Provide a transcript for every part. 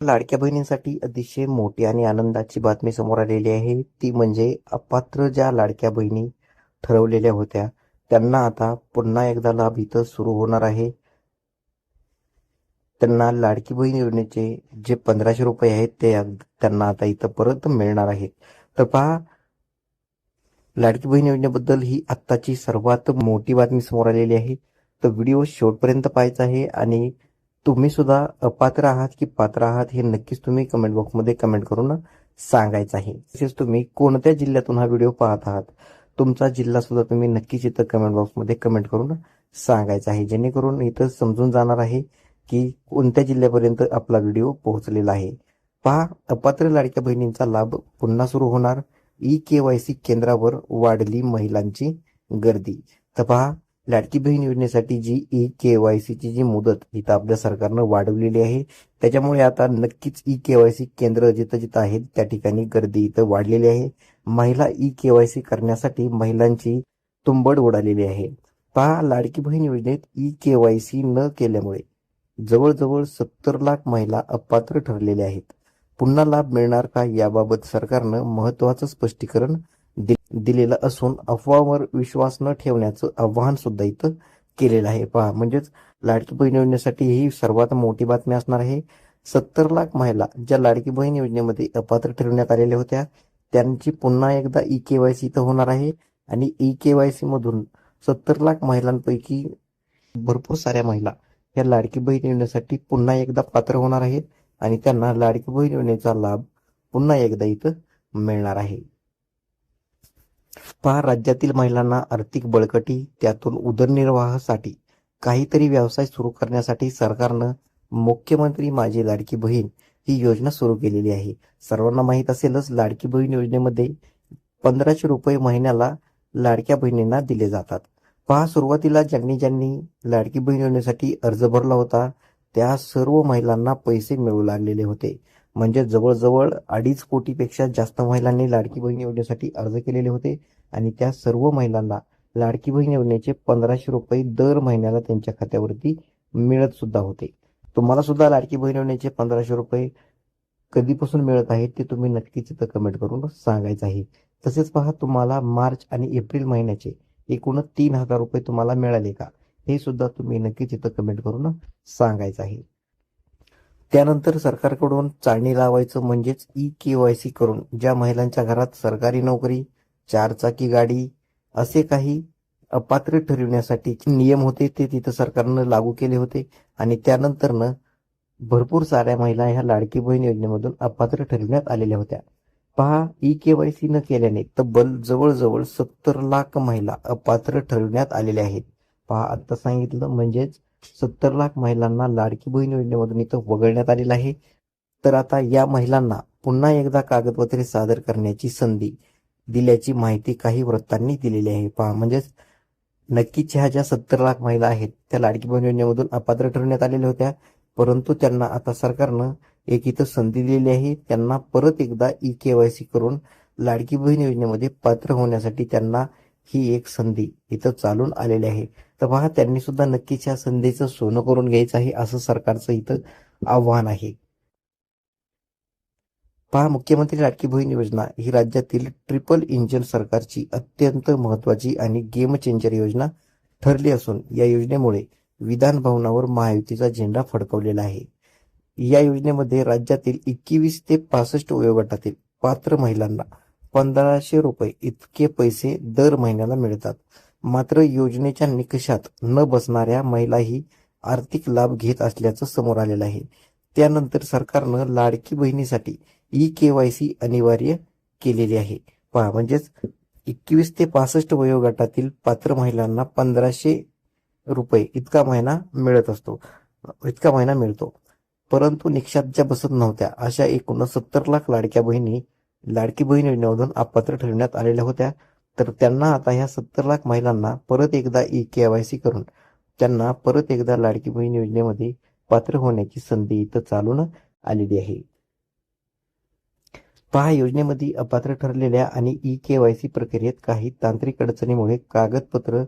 लाडक्या बहिणींसाठी अतिशय मोठी आणि आनंदाची बातमी समोर आलेली आहे. ती म्हणजे अपात्र ज्या लाडक्या बहिणी ठरवलेल्या होत्या, त्यांना आता पुन्हा एकदा लाभ इथं सुरू होणार आहे. त्यांना लाडकी बहीण योजनेचे जे 1500 रुपये आहेत ते त्यांना आता इथं परत मिळणार आहेत. तर पहा, लाडकी बहीण योजनेबद्दल ही आत्ताची सर्वात मोठी बातमी समोर आलेली आहे. तर व्हिडिओ शेवटपर्यंत पाहायचा आहे आणि तुम्ही सुद्धा अपात्र आहात की पात्र आहात हे नक्कीच तुम्ही कमेंट बॉक्समध्ये कमेंट करून सांगायचं आहे. तसेच तुम्ही कोणत्या जिल्ह्यातून हा व्हिडिओ पाहत आहात, तुमचा जिल्हा सुद्धा तुम्ही नक्कीच इथं कमेंट बॉक्समध्ये कमेंट करून सांगायचं आहे, जेणेकरून इथं समजून जाणार आहे की कोणत्या जिल्ह्यापर्यंत आपला व्हिडिओ पोहोचलेला आहे. पहा, अपात्र लाडक्या बहिणींचा लाभ पुन्हा सुरू होणार. ई-केवायसी केंद्रावर वाढली महिलांची गर्दी. तर पहा, लाडकी बहीण योजनेसाठी जी ई-केवायसीची जी मुदत इथं आपल्या सरकारनं वाढवलेली आहे, त्याच्यामुळे आता नक्कीच ई-केवायसी केंद्र जिथं जिथं आहेत त्या ठिकाणी गर्दी इथं वाढलेली आहे. महिला ई-केवायसी करण्यासाठी महिलांची तुंबड उडालेली आहे. पहा, लाडकी बहीण योजनेत ई-केवायसी न केल्यामुळे जवळजवळ 70 लाख महिला अपात्र ठरलेल्या आहेत. पुन्हा लाभ मिळणार का याबाबत सरकारनं महत्त्वाचं स्पष्टीकरण दिलेलं असून अफवावर विश्वास न ठेवण्याचं आवाहन सुद्धा इथं केलेलं आहे. पहा, म्हणजेच लाडकी बहीण योजनेसाठी ही सर्वात मोठी बातमी असणार आहे. 70 लाख महिला ज्या लाडकी बहीण योजनेमध्ये अपात्र ठरवण्यात आलेल्या होत्या, त्यांची पुन्हा एकदा ई-केवायसी इथं होणार आहे आणि ई-केवायसी मधून 70 लाख महिलांपैकी भरपूर साऱ्या महिला या लाडकी बहीण योजनेसाठी पुन्हा एकदा पात्र होणार आहेत आणि त्यांना लाडकी बहीण योजनेचा लाभ पुन्हा एकदा इथं मिळणार आहे. पहा, राज्यातील महिलांना आर्थिक बळकटी, त्यातून उदरनिर्वाहासाठी काहीतरी व्यवसाय सुरू करण्यासाठी सरकारनं मुख्यमंत्री माझी लाडकी बहीण ही योजना सुरू केलेली आहे. सर्वांना माहीत असेलच, लाडकी बहीण योजनेमध्ये 1500 रुपये महिन्याला लाडक्या बहिणींना दिले जातात. पहा, सुरुवातीला ज्यांनी ज्यांनी लाडकी बहीण योजनेसाठी अर्ज भरला होता त्या सर्व महिलांना पैसे मिळू लागलेले होते. म्हणजे जवळजवळ 2.5 कोटीपेक्षा जास्त महिलांनी लाडकी बहीण योजनेसाठी अर्ज केलेले होते आणि त्या सर्व महिलांना लाडकी बहीण योजनेचे 1500 रुपये दर महिन्याला त्यांच्या खात्यावरती मिळत सुद्धा होते. तुम्हाला सुद्धा लाडकी बहीण योजनेचे 1500 रुपये कधीपासून मिळत आहेत ते तुम्ही नक्कीच इथं कमेंट करून सांगायचं आहे. तसेच पहा, तुम्हाला मार्च आणि एप्रिल महिन्याचे एकूण 3000 रुपये तुम्हाला मिळाले का हे सुद्धा तुम्ही नक्कीच इथं कमेंट करून सांगायचं आहे. त्यानंतर सरकारकडून चाळणी लावायचं म्हणजेच ई-केवायसी करून ज्या महिलांच्या घरात सरकारी नोकरी, 4 चाकी गाडी असे काही अपात्र ठरविण्यासाठी नियम होते ते तिथं सरकारनं लागू केले होते आणि त्यानंतरनं भरपूर साऱ्या महिला ह्या लाडकी बहीण योजनेमधून अपात्र ठरविण्यात आलेल्या होत्या. पहा, ई-केवायसी न केल्याने तब्बल जवळजवळ 70 लाख महिला अपात्र ठरविण्यात आलेल्या आहेत. पहा, आता सांगितलं म्हणजेच 70 लाख महिलांना लाडकी बहीण योजनेमधून इथं वगळण्यात आलेलं आहे. तर आता या महिलांना पुन्हा एकदा कागदपत्रे सादर करण्याची संधी दिल्याची माहिती काही वृत्तांनी दिलेली आहे. पहा, म्हणजेच नक्कीच ह्या ज्या 70 लाख महिला आहेत त्या लाडकी बहीण योजनेमधून अपात्र ठरवण्यात आलेल्या होत्या, परंतु त्यांना आता सरकारनं एक इथं संधी दिलेली आहे. त्यांना परत एकदा ई-केवायसी करून लाडकी बहीण योजनेमध्ये पात्र होण्यासाठी त्यांना ही एक संधी इथं चालून आलेली आहे. तर पहा, त्यांनी सुद्धा नक्कीच या संधीचं सोनं करून घ्यायचं आहे असं सरकारचं इथं आव्हान आहे. पहा, मुख्यमंत्री लाडकी बहीण योजना ही राज्यातील ट्रिपल इंजिन सरकारची अत्यंत महत्वाची आणि गेम चेंजर योजना ठरली असून या योजनेमुळे विधान भवनावर महायुतीचा झेंडा फडकवलेला आहे. या योजनेमध्ये राज्यातील 21 ते 65 वयोगटातील पात्र महिलांना 1500 रुपये इतके पैसे दर महिन्याला मिळतात. मात्र योजनेच्या निकषात न बसणाऱ्या महिलाही आर्थिक लाभ घेत असल्याचं समोर आलेलं आहे. त्यानंतर सरकारनं लाडकी बहिणीसाठी ई-केवायसी अनिवार्य केलेली आहे. पहा, म्हणजेच 21 ते 65 वयोगटातील पात्र महिलांना 1500 रुपये इतका महिना मिळतो. परंतु निकषात ज्या बसत नव्हत्या अशा एकूण 70 लाख लाडक्या बहिणी लाडकी बहीण योजनेमधून अपात्र ठरवण्यात आलेल्या होत्या. तर त्यांना आता ह्या 70 लाख महिलांना परत एकदा ई-केवायसी करून त्यांना परत एकदा लाडकी बहीण योजनेमध्ये पात्र होण्याची संधी इथं चालून आलेली आहे. पहा, योजनेमध्ये अपात्र ठरलेल्या आणि ई-केवायसी प्रक्रियेत काही तांत्रिक अडचणीमुळे कागदपत्र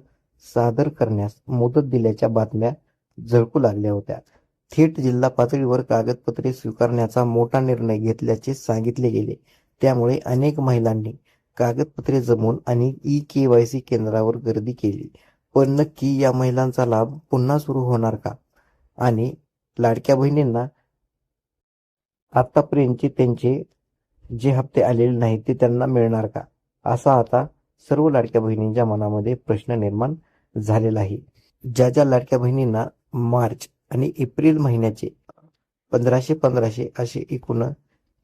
सादर करण्यास मुदत दिल्याच्या बातम्या झळकू लागल्या होत्या. थेट जिल्हा पातळीवर कागदपत्रे स्वीकारण्याचा मोठा निर्णय घेतल्याचे सांगितले गेले. त्यामुळे अनेक महिलांनी कागदपत्रे जमवून आणि ई-केवायसी केंद्रावर गर्दी केली. पण नक्की या महिलांचा लाभ पुन्हा सुरू होणार का? आणि लाडक्या बहिणींना आतापर्यंतचे त्यांचे जे हप्ते आलेले नाहीत ते त्यांना मिळणार का? असा आता सर्व लाडक्या बहिणींच्या मनामध्ये प्रश्न निर्माण झालेला आहे. ज्या लाडक्या बहिणींना मार्च आणि एप्रिल महिन्याचे 1500 असे एकूण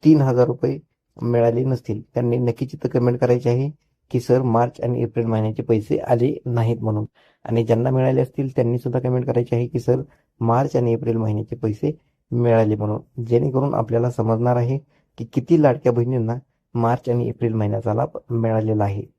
3,000 रुपये मिळाले नसतील, त्यांनी नक्कीच इथं कमेंट करायची आहे की सर मार्च आणि एप्रिल महिन्याचे पैसे आले नाहीत म्हणून. आणि ज्यांना मिळाले असतील त्यांनी सुद्धा कमेंट करायची आहे की सर मार्च आणि एप्रिल महिन्याचे पैसे मिळाले म्हणून. जेणेकरून आपल्याला समजणार आहे की किती लाडक्या बहिणींना मार्च आणि एप्रिल महिन्याचा लाभ मिळालेला आहे.